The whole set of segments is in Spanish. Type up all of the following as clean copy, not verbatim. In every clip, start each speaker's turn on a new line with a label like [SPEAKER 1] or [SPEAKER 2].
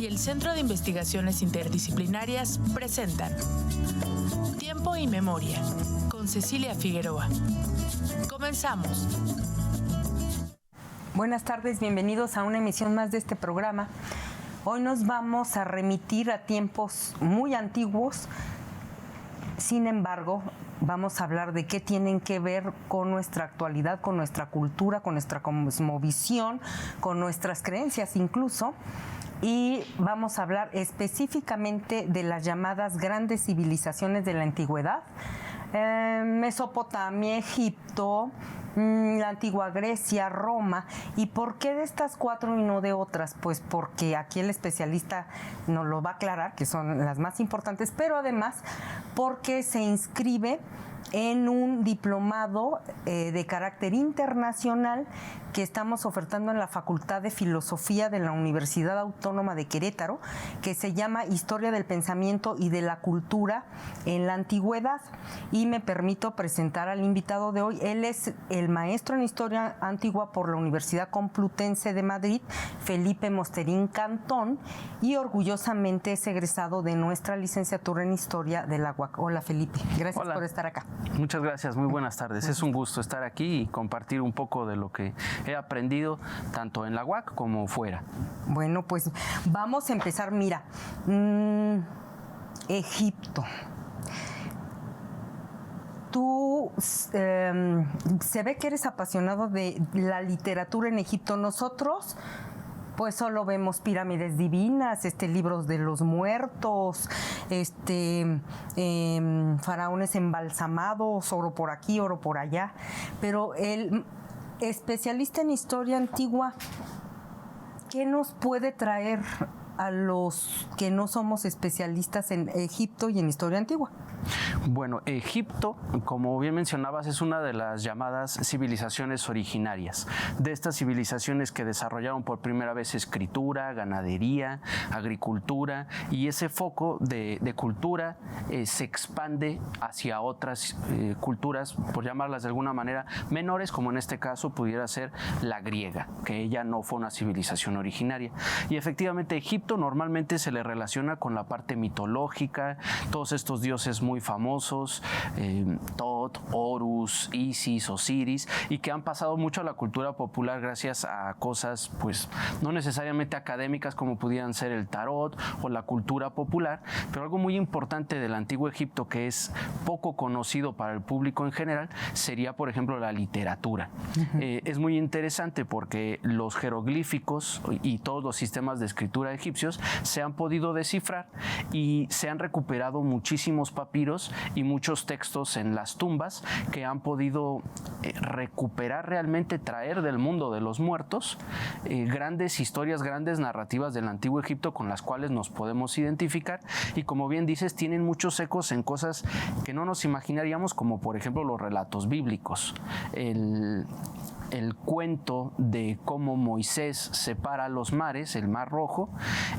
[SPEAKER 1] y el Centro de Investigaciones Interdisciplinarias presentan Tiempo y Memoria con Cecilia Figueroa. Comenzamos.
[SPEAKER 2] Buenas tardes, bienvenidos a una emisión más de este programa. Hoy nos vamos a remitir a tiempos muy antiguos. Sin embargo, vamos a hablar de qué tienen que ver con nuestra actualidad, con nuestra cultura, con nuestra cosmovisión, con nuestras creencias incluso. Y vamos a hablar específicamente de las llamadas grandes civilizaciones de la antigüedad. Mesopotamia, Egipto, la antigua Grecia, Roma. ¿Y por qué de estas cuatro y no de otras? Pues porque aquí el especialista nos lo va a aclarar, que son las más importantes, pero además porque se inscribe en un diplomado de carácter internacional que estamos ofertando en la Facultad de Filosofía de la Universidad Autónoma de Querétaro, que se llama Historia del Pensamiento y de la Cultura en la Antigüedad. Y me permito presentar al invitado de hoy. Él es el maestro en Historia Antigua por la Universidad Complutense de Madrid, Felipe Mosterín Cantón, y orgullosamente es egresado de nuestra licenciatura en Historia de la UAC. Hola, Felipe. Gracias por estar acá.
[SPEAKER 3] Muchas gracias, muy buenas tardes. Es un gusto estar aquí y compartir un poco de lo que he aprendido tanto en la UAC como fuera.
[SPEAKER 2] Bueno, pues vamos a empezar. Mira, Egipto. Tú se ve que eres apasionado de la literatura en Egipto. Nosotros pues solo vemos pirámides divinas, libros de los muertos, faraones embalsamados, oro por aquí, oro por allá. Pero el especialista en historia antigua, ¿qué nos puede traer a los que no somos especialistas en Egipto y en historia antigua?
[SPEAKER 3] Bueno, Egipto, como bien mencionabas, es una de las llamadas civilizaciones originarias, de estas civilizaciones que desarrollaron por primera vez escritura, ganadería, agricultura, y ese foco de cultura se expande hacia otras culturas, por llamarlas de alguna manera, menores, como en este caso pudiera ser la griega, que ella no fue una civilización originaria. Y efectivamente Egipto normalmente se le relaciona con la parte mitológica, todos estos dioses muy famosos, Tot, Horus, Isis, Osiris, y que han pasado mucho a la cultura popular gracias a cosas pues no necesariamente académicas como pudieran ser el tarot o la cultura popular, pero algo muy importante del antiguo Egipto que es poco conocido para el público en general sería, por ejemplo, la literatura. Es muy interesante porque los jeroglíficos y todos los sistemas de escritura egipcios se han podido descifrar y se han recuperado muchísimos papiros y muchos textos en las tumbas que han podido recuperar, realmente traer del mundo de los muertos grandes historias, grandes narrativas del antiguo Egipto con las cuales nos podemos identificar, y como bien dices, tienen muchos ecos en cosas que no nos imaginaríamos, como por ejemplo los relatos bíblicos. El cuento de cómo Moisés separa los mares, el Mar Rojo,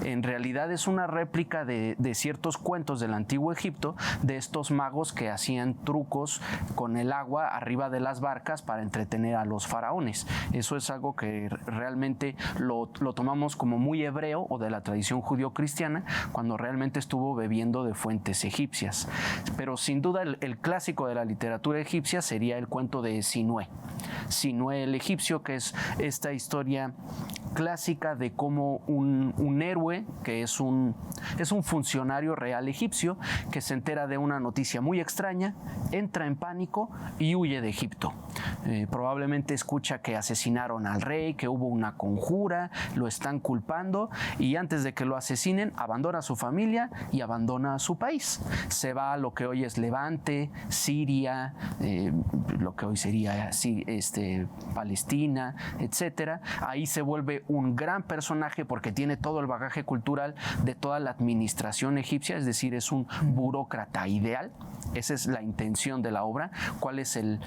[SPEAKER 3] en realidad es una réplica de ciertos cuentos del antiguo Egipto, de estos magos que hacían trucos con el agua arriba de las barcas para entretener a los faraones. Eso es algo que realmente lo tomamos como muy hebreo o de la tradición judío-cristiana, cuando realmente estuvo bebiendo de fuentes egipcias. Pero sin duda el clásico de la literatura egipcia sería el cuento de Sinué. Sinué el egipcio, que es esta historia clásica de cómo un héroe, que es un funcionario real egipcio, que se entera de una noticia muy extraña, entra en pánico y huye de Egipto. Probablemente escucha que asesinaron al rey, que hubo una conjura, lo están culpando, y antes de que lo asesinen abandona a su familia y abandona a su país. Se va a lo que hoy es Levante, Siria, lo que hoy sería Palestina, etcétera. Ahí se vuelve un gran personaje porque tiene todo el bagaje cultural de toda la administración egipcia, es decir, es un burócrata ideal. Esa es la intención de la obra. ¿Cuál es el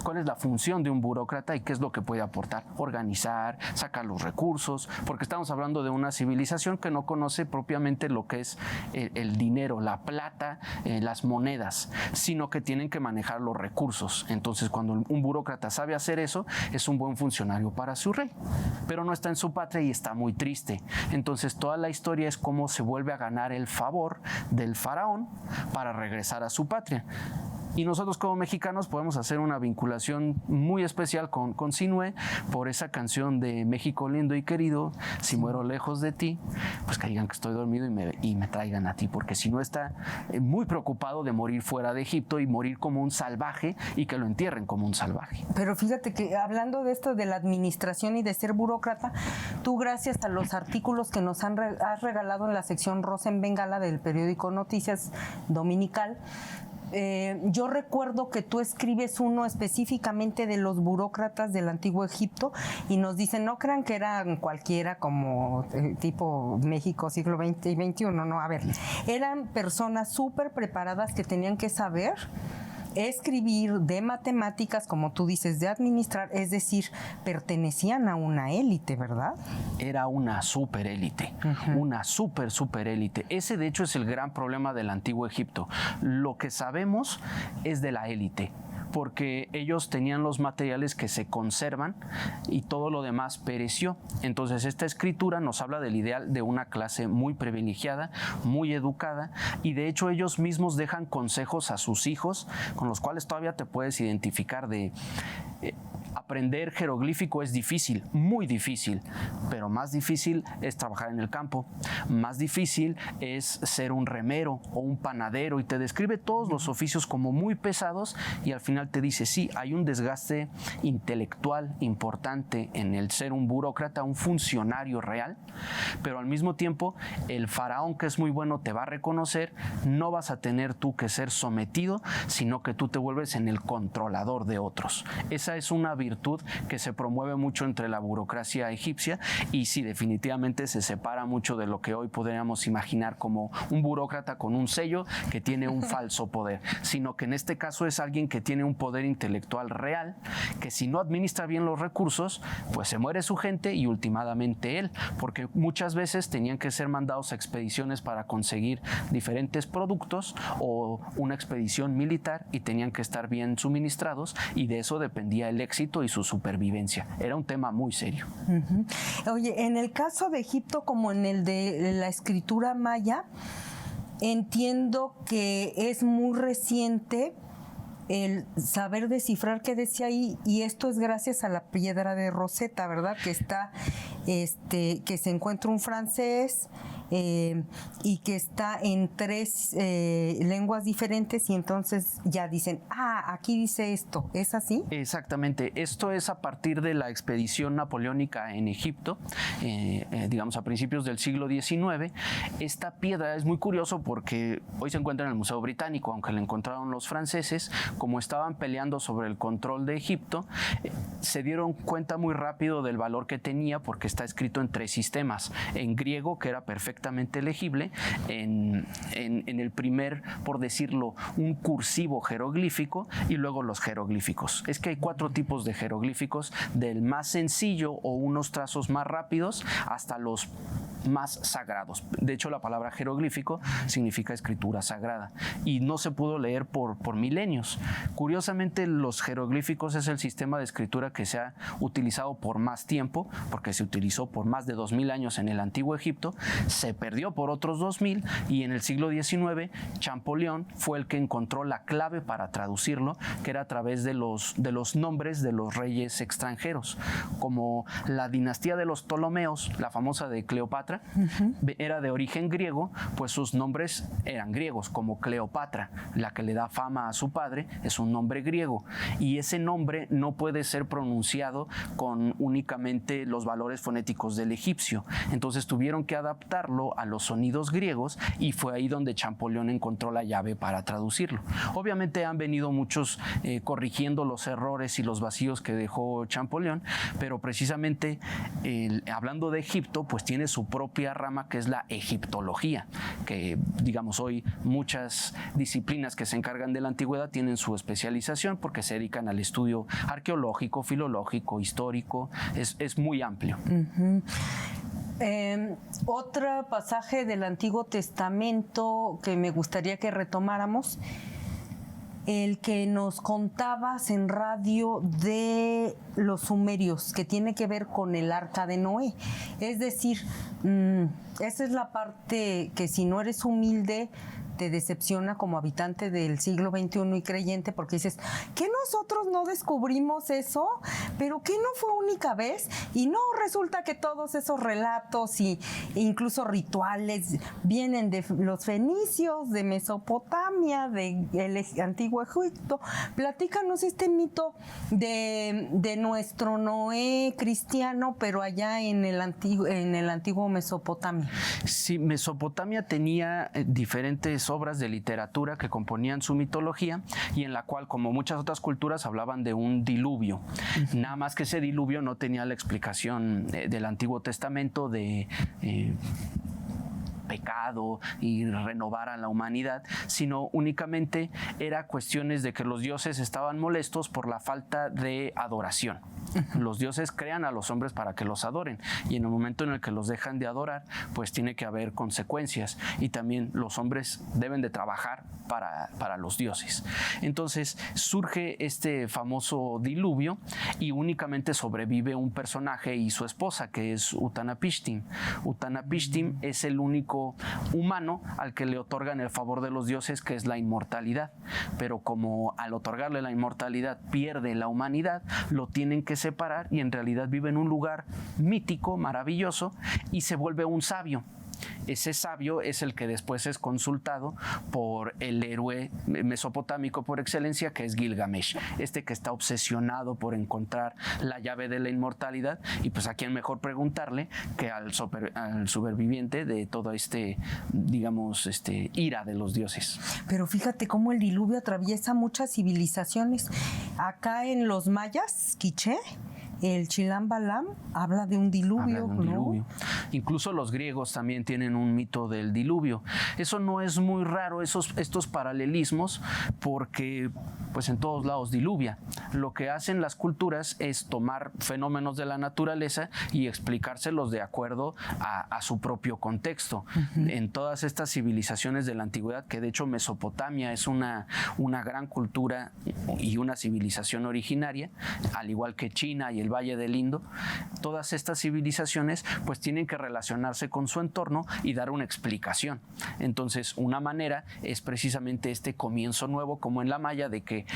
[SPEAKER 3] cuál es la función de un burócrata y qué es lo que puede aportar. Organizar, sacar los recursos, porque estamos hablando de una civilización que no conoce propiamente lo que es el dinero, la plata, las monedas, sino que tienen que manejar los recursos. Entonces, cuando un burócrata sabe hacer eso, es un buen funcionario para su rey, pero no está en su patria y está muy triste. Entonces, toda la historia es cómo se vuelve a ganar el favor del faraón para regresar a su patria. Y nosotros como mexicanos podemos hacer una vinculación muy especial con Sinué por esa canción de México lindo y querido, si muero lejos de ti, pues que digan que estoy dormido y me traigan a ti, porque Sinué está muy preocupado de morir fuera de Egipto y morir como un salvaje y que lo entierren como un salvaje.
[SPEAKER 2] Pero fíjate que hablando de esto de la administración y de ser burócrata, tú gracias a los artículos que nos has regalado en la sección Rosa en Bengala del periódico Noticias Dominical, yo recuerdo que tú escribes uno específicamente de los burócratas del Antiguo Egipto y nos dicen, no crean que eran cualquiera como tipo México siglo XX y XXI, no, a ver, eran personas súper preparadas que tenían que saber escribir, de matemáticas, como tú dices, de administrar, es decir, pertenecían a una élite, ¿verdad?
[SPEAKER 3] Era una super élite, una super élite. Ese de hecho es el gran problema del Antiguo Egipto. Lo que sabemos es de la élite, porque ellos tenían los materiales que se conservan y todo lo demás pereció. Entonces esta escritura nos habla del ideal de una clase muy privilegiada, muy educada, y de hecho ellos mismos dejan consejos a sus hijos con los cuales todavía te puedes identificar de... Aprender jeroglífico es difícil, muy difícil, pero más difícil es trabajar en el campo, más difícil es ser un remero o un panadero, y te describe todos los oficios como muy pesados y al final te dice, sí, hay un desgaste intelectual importante en el ser un burócrata, un funcionario real, pero al mismo tiempo el faraón, que es muy bueno, te va a reconocer, no vas a tener tú que ser sometido, sino que tú te vuelves en el controlador de otros. Esa es una virtud que se promueve mucho entre la burocracia egipcia y sí, definitivamente se separa mucho de lo que hoy podríamos imaginar como un burócrata con un sello que tiene un falso poder, sino que en este caso es alguien que tiene un poder intelectual real, que si no administra bien los recursos, pues se muere su gente y ultimadamente él, porque muchas veces tenían que ser mandados a expediciones para conseguir diferentes productos o una expedición militar y tenían que estar bien suministrados y de eso dependía el éxito y su supervivencia. Era un tema muy serio.
[SPEAKER 2] Oye, en el caso de Egipto como en el de la escritura maya, entiendo que es muy reciente el saber descifrar qué decía ahí, y esto es gracias a la piedra de Rosetta, ¿verdad? Que está, que se encuentra un francés y que está en 3 lenguas diferentes y entonces ya dicen, aquí dice esto, ¿es así?
[SPEAKER 3] Exactamente, esto es a partir de la expedición napoleónica en Egipto, digamos a principios del siglo XIX. Esta piedra es muy curioso porque hoy se encuentra en el Museo Británico, aunque la encontraron los franceses, como estaban peleando sobre el control de Egipto, se dieron cuenta muy rápido del valor que tenía porque está escrito en 3 sistemas, en griego, que era perfectamente legible, en el primer, por decirlo, un cursivo jeroglífico y luego los jeroglíficos. Es que hay 4 tipos de jeroglíficos, del más sencillo o unos trazos más rápidos hasta los más sagrados. De hecho, la palabra jeroglífico significa escritura sagrada y no se pudo leer por milenios. Curiosamente, los jeroglíficos es el sistema de escritura que se ha utilizado por más tiempo, porque se utilizó por más de 2000 años en el Antiguo Egipto, se perdió por otros 2000 y en el siglo XIX Champollion fue el que encontró la clave para traducirlo, que era a través de los nombres de los reyes extranjeros, como la dinastía de los Ptolomeos, la famosa de Cleopatra, era de origen griego, pues sus nombres eran griegos, como Cleopatra, la que le da fama a su padre, es un nombre griego, y ese nombre no puede ser pronunciado con únicamente los valores fonéticos del egipcio, entonces tuvieron que adaptarlo a los sonidos griegos y fue ahí donde Champollion encontró la llave para traducirlo. Obviamente han venido muchos corrigiendo los errores y los vacíos que dejó Champollion, pero precisamente hablando de Egipto, pues tiene su propia rama que es la egiptología, que digamos hoy muchas disciplinas que se encargan de la antigüedad tienen su especialización porque se dedican al estudio arqueológico, filológico, histórico, es muy amplio.
[SPEAKER 2] Otro pasaje del Antiguo Testamento que me gustaría que retomáramos, el que nos contabas en radio de los sumerios, que tiene que ver con el arca de Noé. Es decir, esa es la parte que si no eres humilde te decepciona como habitante del siglo XXI y creyente, porque dices, ¿que nosotros no descubrimos eso? ¿Pero que no fue única vez? Y no, resulta que todos esos relatos e incluso rituales vienen de los fenicios, de Mesopotamia, del antiguo Egipto. Platícanos este mito de nuestro Noé cristiano, pero allá en el antiguo Mesopotamia.
[SPEAKER 3] Sí, Mesopotamia tenía diferentes obras de literatura que componían su mitología y en la cual, como muchas otras culturas, hablaban de un diluvio. Nada más que ese diluvio no tenía la explicación del Antiguo Testamento de pecado y renovar a la humanidad, sino únicamente era cuestiones de que los dioses estaban molestos por la falta de adoración. Los dioses crean a los hombres para que los adoren y en el momento en el que los dejan de adorar, pues tiene que haber consecuencias y también los hombres deben de trabajar para los dioses. Entonces surge este famoso diluvio y únicamente sobrevive un personaje y su esposa, que es Utanapishtim. Utanapishtim es el único humano al que le otorgan el favor de los dioses, que es la inmortalidad, pero como al otorgarle la inmortalidad pierde la humanidad, lo tienen que separar y en realidad vive en un lugar mítico, maravilloso, y se vuelve un sabio. Ese sabio es el que después es consultado por el héroe mesopotámico por excelencia, que es Gilgamesh, este que está obsesionado por encontrar la llave de la inmortalidad, y pues a quién mejor preguntarle que al superviviente de todo digamos, ira de los dioses.
[SPEAKER 2] Pero fíjate cómo el diluvio atraviesa muchas civilizaciones. Acá en los mayas, quiché, el Chilam Balam habla de un diluvio, ¿no?
[SPEAKER 3] Incluso los griegos también tienen un mito del diluvio. Eso no es muy raro, estos paralelismos, porque pues en todos lados diluvia. Lo que hacen las culturas es tomar fenómenos de la naturaleza y explicárselos de acuerdo a su propio contexto. En todas estas civilizaciones de la antigüedad, que de hecho Mesopotamia es una gran cultura y una civilización originaria, al igual que China y el Valle del Indo, todas estas civilizaciones pues tienen que relacionarse con su entorno y dar una explicación. Entonces, una manera es precisamente este comienzo nuevo, como en la maya, de que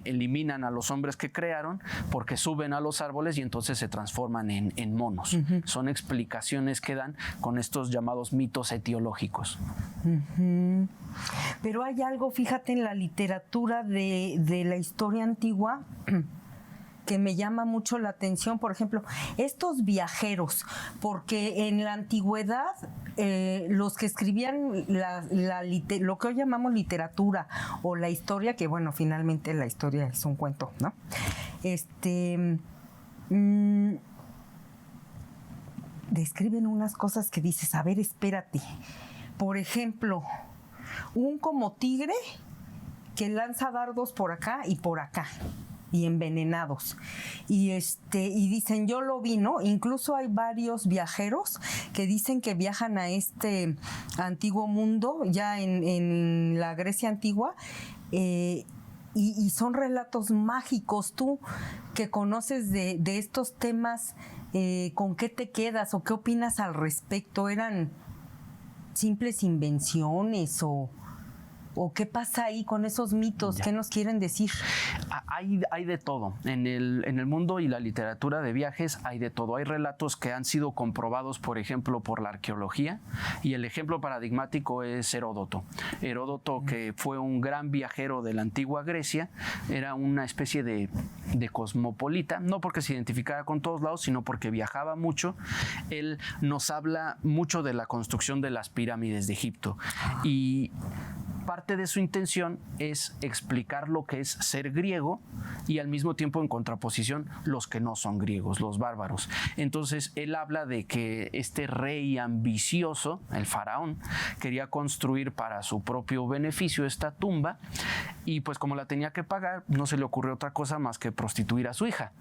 [SPEAKER 3] eliminan a los hombres que crearon porque suben a los árboles y entonces se transforman en monos. Son explicaciones que dan con estos llamados mitos etiológicos.
[SPEAKER 2] Pero hay algo, fíjate, en la literatura de la historia antigua que me llama mucho la atención, por ejemplo, estos viajeros, porque en la antigüedad los que escribían lo que hoy llamamos literatura o la historia, que bueno, finalmente la historia es un cuento, ¿no? Describen unas cosas que dices, a ver, espérate. Por ejemplo, un como tigre que lanza dardos por acá y por acá, y envenenados. Y dicen, yo lo vi, ¿no? Incluso hay varios viajeros que dicen que viajan a este antiguo mundo, ya en la Grecia antigua, y son relatos mágicos. Tú que conoces de estos temas, ¿con qué te quedas o qué opinas al respecto? ¿Eran simples invenciones o qué pasa ahí con esos mitos? ¿Qué nos quieren decir?
[SPEAKER 3] Hay de todo. En el mundo y la literatura de viajes hay de todo. Hay relatos que han sido comprobados, por ejemplo, por la arqueología, y el ejemplo paradigmático es Heródoto. Heródoto, que fue un gran viajero de la antigua Grecia, era una especie de cosmopolita, no porque se identificara con todos lados, sino porque viajaba mucho. Él nos habla mucho de la construcción de las pirámides de Egipto. Y parte de su intención es explicar lo que es ser griego y al mismo tiempo en contraposición los que no son griegos, los bárbaros. Entonces él habla de que este rey ambicioso, el faraón, quería construir para su propio beneficio esta tumba y pues como la tenía que pagar, no se le ocurrió otra cosa más que prostituir a su hija.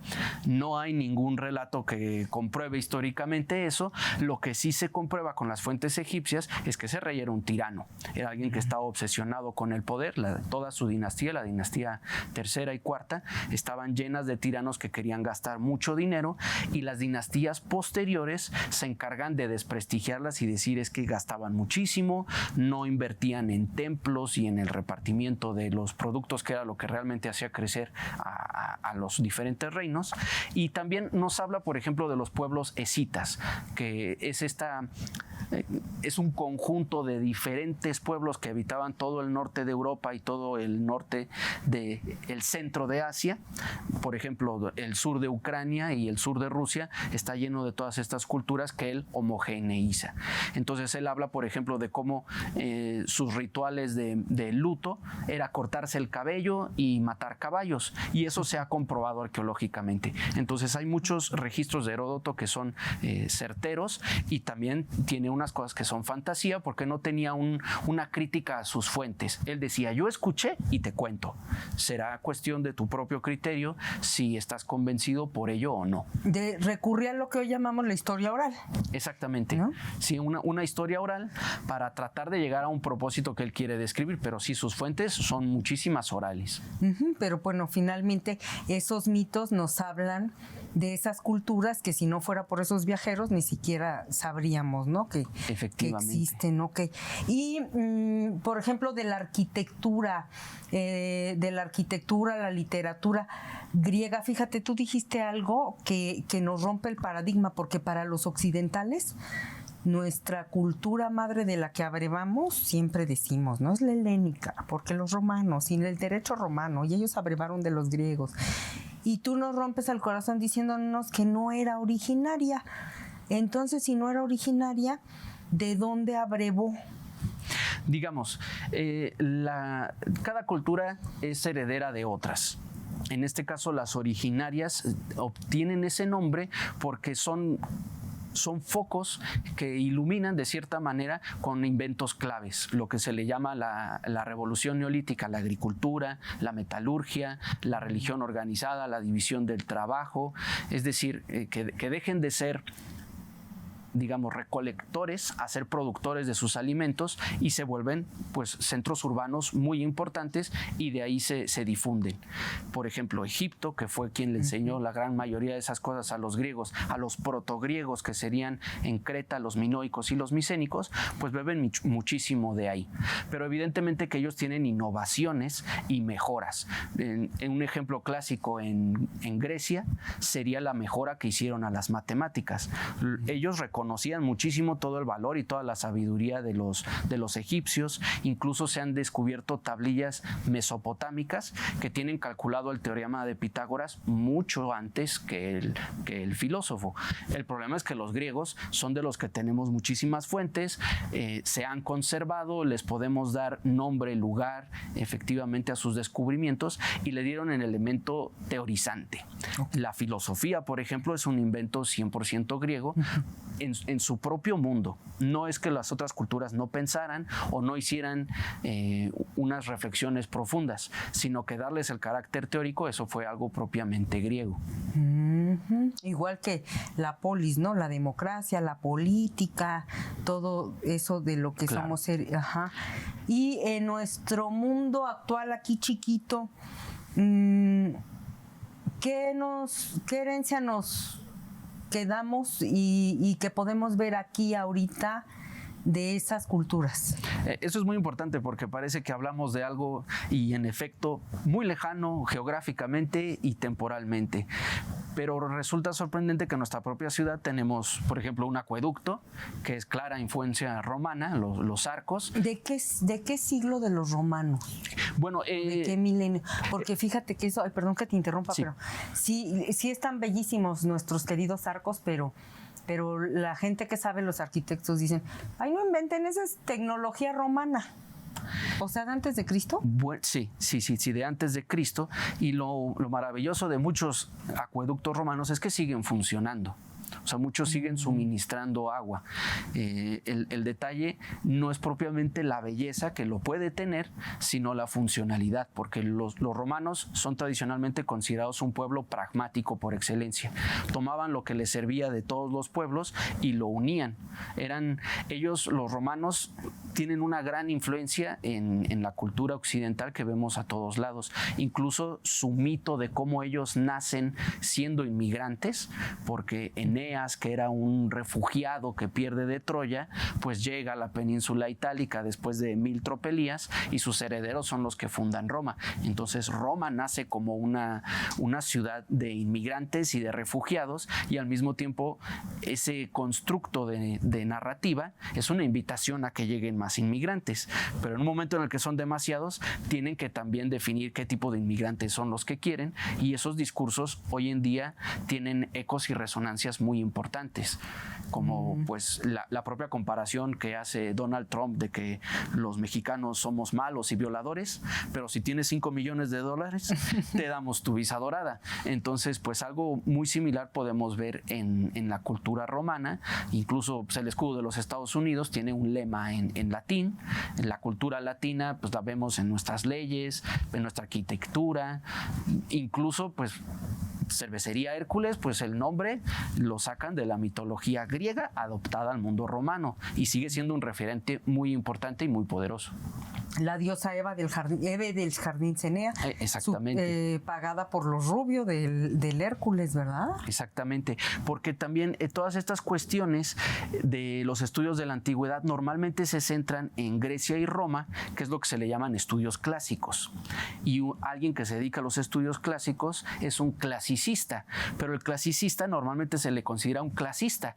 [SPEAKER 3] No hay ningún relato que compruebe históricamente eso. Lo que sí se comprueba con las fuentes egipcias es que ese rey era un tirano, era alguien que estaba obsesionado con el poder. Toda su dinastía, la dinastía tercera y cuarta, estaban llenas de tiranos que querían gastar mucho dinero, y las dinastías posteriores se encargan de desprestigiarlas y decir es que gastaban muchísimo, no invertían en templos y en el repartimiento de los productos, que era lo que realmente hacía crecer a los diferentes reinos. Y también nos habla, por ejemplo, de los pueblos escitas, que es un conjunto de diferentes pueblos que habitaban todo el norte de Europa y todo el norte del centro de Asia. Por ejemplo, el sur de Ucrania y el sur de Rusia está lleno de todas estas culturas que él homogeneiza. Entonces él habla, por ejemplo, de cómo sus rituales de luto era cortarse el cabello y matar caballos, y eso se ha comprobado arqueológicamente. Entonces hay muchos registros de Heródoto que son certeros, y también tiene unas cosas que son fantasía porque no tenía una crítica a sus fuentes. Él decía, yo escuché y te cuento. Será cuestión de tu propio criterio si estás convencido por ello o no.
[SPEAKER 2] Recurría a lo que hoy llamamos la historia oral.
[SPEAKER 3] Exactamente. ¿No? Sí, una historia oral para tratar de llegar a un propósito que él quiere describir, pero sí, sus fuentes son muchísimas orales.
[SPEAKER 2] Pero bueno, finalmente esos mitos nos hablan de esas culturas que si no fuera por esos viajeros ni siquiera sabríamos, ¿no? Que existen, ¿no? Y por ejemplo, de la arquitectura, la literatura griega, fíjate, tú dijiste algo que nos rompe el paradigma, porque para los occidentales nuestra cultura madre de la que abrevamos, siempre decimos, no es la helénica, porque los romanos, y el derecho romano, y ellos abrevaron de los griegos. Y tú nos rompes el corazón diciéndonos que no era originaria. Entonces, si no era originaria, ¿de dónde abrevó?
[SPEAKER 3] Digamos, cada cultura es heredera de otras. En este caso, las originarias obtienen ese nombre porque son focos que iluminan de cierta manera con inventos claves, lo que se le llama la revolución neolítica, la agricultura, la metalurgia, la religión organizada, la división del trabajo, es decir, que dejen de ser, digamos, recolectores a ser productores de sus alimentos y se vuelven pues centros urbanos muy importantes, y de ahí se difunden. Por ejemplo, Egipto, que fue quien le enseñó la gran mayoría de esas cosas a los griegos, a los protogriegos, que serían en Creta los minoicos y los micénicos, pues beben muchísimo de ahí. Pero evidentemente que ellos tienen innovaciones y mejoras. En un ejemplo clásico en Grecia sería la mejora que hicieron a las matemáticas. Ellos reconocían muchísimo todo el valor y toda la sabiduría de los egipcios. Incluso se han descubierto tablillas mesopotámicas que tienen calculado el teorema de Pitágoras mucho antes que el filósofo. El problema es que los griegos son de los que tenemos muchísimas fuentes, se han conservado, les podemos dar nombre, lugar, efectivamente, a sus descubrimientos, y le dieron el elemento teorizante. La filosofía, por ejemplo, es un invento 100% griego. En su propio mundo. No es que las otras culturas no pensaran o no hicieran unas reflexiones profundas, sino que darles el carácter teórico, eso fue algo propiamente griego.
[SPEAKER 2] Igual que la polis, ¿no? La democracia, la política, todo eso de lo que claro. Somos. Y en nuestro mundo actual, aquí chiquito, ¿qué herencia nos quedamos y que podemos ver aquí ahorita de esas culturas?
[SPEAKER 3] Eso es muy importante porque parece que hablamos de algo, y en efecto muy lejano geográficamente y temporalmente, pero resulta sorprendente que en nuestra propia ciudad tenemos, por ejemplo, un acueducto que es clara influencia romana, los arcos.
[SPEAKER 2] ¿De qué siglo de los romanos?
[SPEAKER 3] Bueno,
[SPEAKER 2] ¿de qué milenio? Porque fíjate que eso, perdón que te interrumpa, sí. Pero sí están bellísimos nuestros queridos arcos, pero la gente que sabe, los arquitectos, dicen, ay, no inventen, esa es tecnología romana. O sea, ¿de antes de Cristo?
[SPEAKER 3] Sí, de antes de Cristo. Y lo maravilloso de muchos acueductos romanos es que siguen funcionando. O sea, muchos siguen suministrando agua. El detalle no es propiamente la belleza que lo puede tener, sino la funcionalidad, porque los romanos son tradicionalmente considerados un pueblo pragmático por excelencia. Tomaban lo que les servía de todos los pueblos y lo unían. Ellos, los romanos, tienen una gran influencia en la cultura occidental que vemos a todos lados. Incluso su mito de cómo ellos nacen siendo inmigrantes, porque Eneas, que era un refugiado que pierde de Troya, pues llega a la península itálica después de 1000 tropelías y sus herederos son los que fundan Roma. Entonces Roma nace como una ciudad de inmigrantes y de refugiados, y al mismo tiempo ese constructo de narrativa es una invitación a que lleguen más inmigrantes, pero en un momento en el que son demasiados tienen que también definir qué tipo de inmigrantes son los que quieren, y esos discursos hoy en día tienen ecos y resonancias muy importantes, como pues la propia comparación que hace Donald Trump de que los mexicanos somos malos y violadores, pero si tienes $5 millones te damos tu visa dorada. Entonces pues algo muy similar podemos ver en la cultura romana. Incluso pues, el escudo de los Estados Unidos tiene un lema en latín. La cultura latina pues la vemos en nuestras leyes, en nuestra arquitectura, incluso pues Cervecería Hércules, pues el nombre lo sacan de la mitología griega adoptada al mundo romano, y sigue siendo un referente muy importante y muy poderoso.
[SPEAKER 2] La diosa Eve del jardín Cenea.
[SPEAKER 3] Exactamente.
[SPEAKER 2] Pagada por los Rubio del Hércules, ¿verdad?
[SPEAKER 3] Exactamente, porque también todas estas cuestiones de los estudios de la antigüedad normalmente se centran en Grecia y Roma, que es lo que se le llaman estudios clásicos. Y alguien que se dedica a los estudios clásicos es un clasicista, pero el clasicista normalmente se le considera un clasista,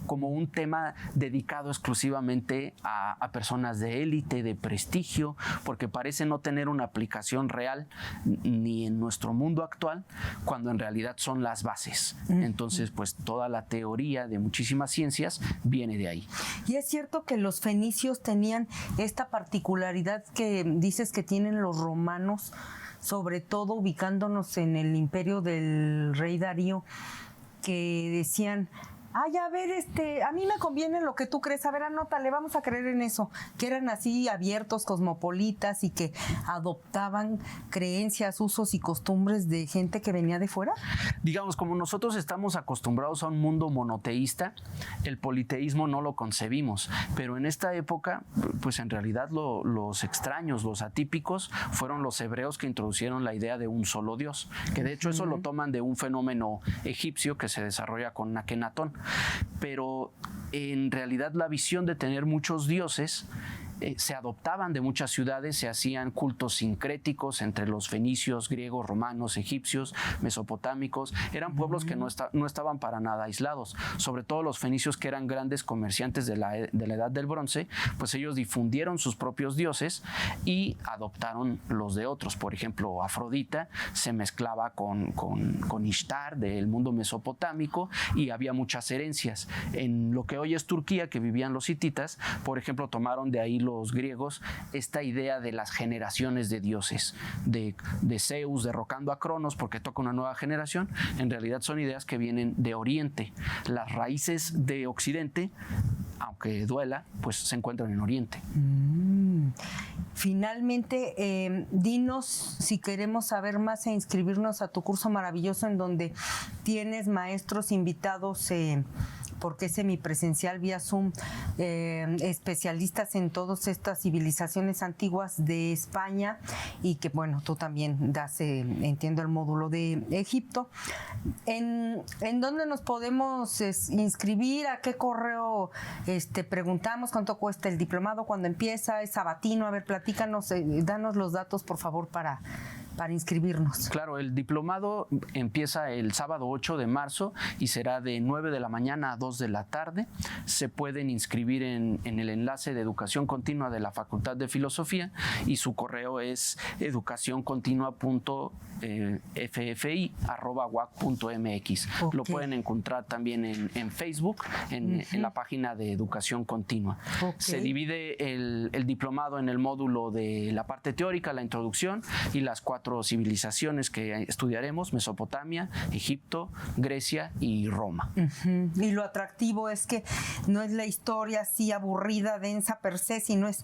[SPEAKER 3] como un tema dedicado exclusivamente a personas de élite, de prestigio, porque parece no tener una aplicación real ni en nuestro mundo actual, cuando en realidad son las bases. Entonces, pues toda la teoría de muchísimas ciencias viene de ahí.
[SPEAKER 2] Y es cierto que los fenicios tenían esta particularidad que dices que tienen los romanos, sobre todo ubicándonos en el imperio del rey Darío, que decían: ay, a ver, a mí me conviene lo que tú crees, a ver, anótale, vamos a creer en eso, que eran así abiertos, cosmopolitas, y que adoptaban creencias, usos y costumbres de gente que venía de fuera.
[SPEAKER 3] Digamos, como nosotros estamos acostumbrados a un mundo monoteísta, el politeísmo no lo concebimos, pero en esta época, pues en realidad los extraños, los atípicos, fueron los hebreos que introducieron la idea de un solo Dios, que de hecho eso lo toman de un fenómeno egipcio que se desarrolla con Akenatón. Pero en realidad la visión de tener muchos dioses se adoptaban de muchas ciudades, se hacían cultos sincréticos entre los fenicios, griegos, romanos, egipcios, mesopotámicos. Eran pueblos que no estaban para nada aislados. Sobre todo los fenicios, que eran grandes comerciantes de la Edad del Bronce, pues ellos difundieron sus propios dioses y adoptaron los de otros. Por ejemplo, Afrodita se mezclaba con Ishtar del mundo mesopotámico, y había muchas herencias. En lo que hoy es Turquía, que vivían los hititas, por ejemplo, tomaron de ahí los griegos esta idea de las generaciones de dioses, de Zeus derrocando a Cronos porque toca una nueva generación. En realidad son ideas que vienen de Oriente. Las raíces de Occidente, aunque duela, pues se encuentran en Oriente.
[SPEAKER 2] Finalmente, dinos si queremos saber más e inscribirnos a tu curso maravilloso, en donde tienes maestros invitados, porque es semipresencial vía Zoom, especialistas en todas estas civilizaciones antiguas de España, y que bueno, tú también das, entiendo, el módulo de Egipto. ¿En dónde nos podemos inscribir? ¿A qué correo preguntamos? ¿Cuánto cuesta el diplomado? ¿Cuándo empieza? ¿Es sabatino? A ver, platícanos, danos los datos, por favor, para para inscribirnos?
[SPEAKER 3] Claro, el diplomado empieza el sábado 8 de marzo y será de 9 de la mañana a 2 de la tarde. Se pueden inscribir en el enlace de Educación Continua de la Facultad de Filosofía y su correo es educacioncontinua.ffi@uac.mx.
[SPEAKER 2] Okay.
[SPEAKER 3] Lo pueden encontrar también en Facebook, en la página de Educación Continua.
[SPEAKER 2] Okay.
[SPEAKER 3] Se divide el diplomado en el módulo de la parte teórica, la introducción y las 4 civilizaciones que estudiaremos: Mesopotamia, Egipto, Grecia y Roma.
[SPEAKER 2] Y lo atractivo es que no es la historia así aburrida, densa per se, sino es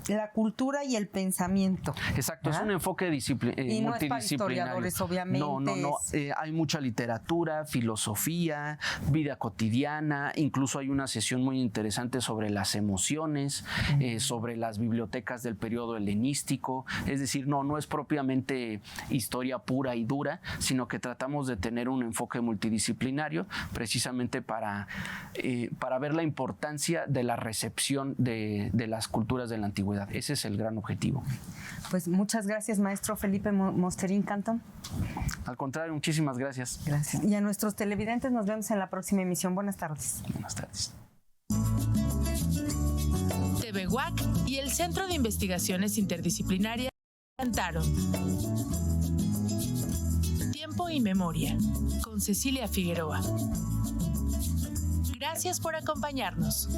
[SPEAKER 2] la cultura y el pensamiento.
[SPEAKER 3] Exacto, es un enfoque
[SPEAKER 2] y no
[SPEAKER 3] multidisciplinario.
[SPEAKER 2] Es para historiadores, obviamente.
[SPEAKER 3] No. Hay mucha literatura, filosofía, vida cotidiana. Incluso hay una sesión muy interesante sobre las emociones, sobre las bibliotecas del periodo helenístico. Es decir, no es propiamente historia pura y dura, sino que tratamos de tener un enfoque multidisciplinario precisamente para ver la importancia de la recepción de las culturas de la antigüedad. Ese es el gran objetivo.
[SPEAKER 2] Pues muchas gracias, maestro Felipe Mosterín Cantón.
[SPEAKER 3] Al contrario, muchísimas gracias.
[SPEAKER 2] Gracias. Y a nuestros televidentes nos vemos en la próxima emisión. Buenas tardes.
[SPEAKER 3] Buenas tardes.
[SPEAKER 1] TV UAC y el Centro de Investigaciones Interdisciplinarias presentaron Tiempo y Memoria con Cecilia Figueroa. Gracias por acompañarnos.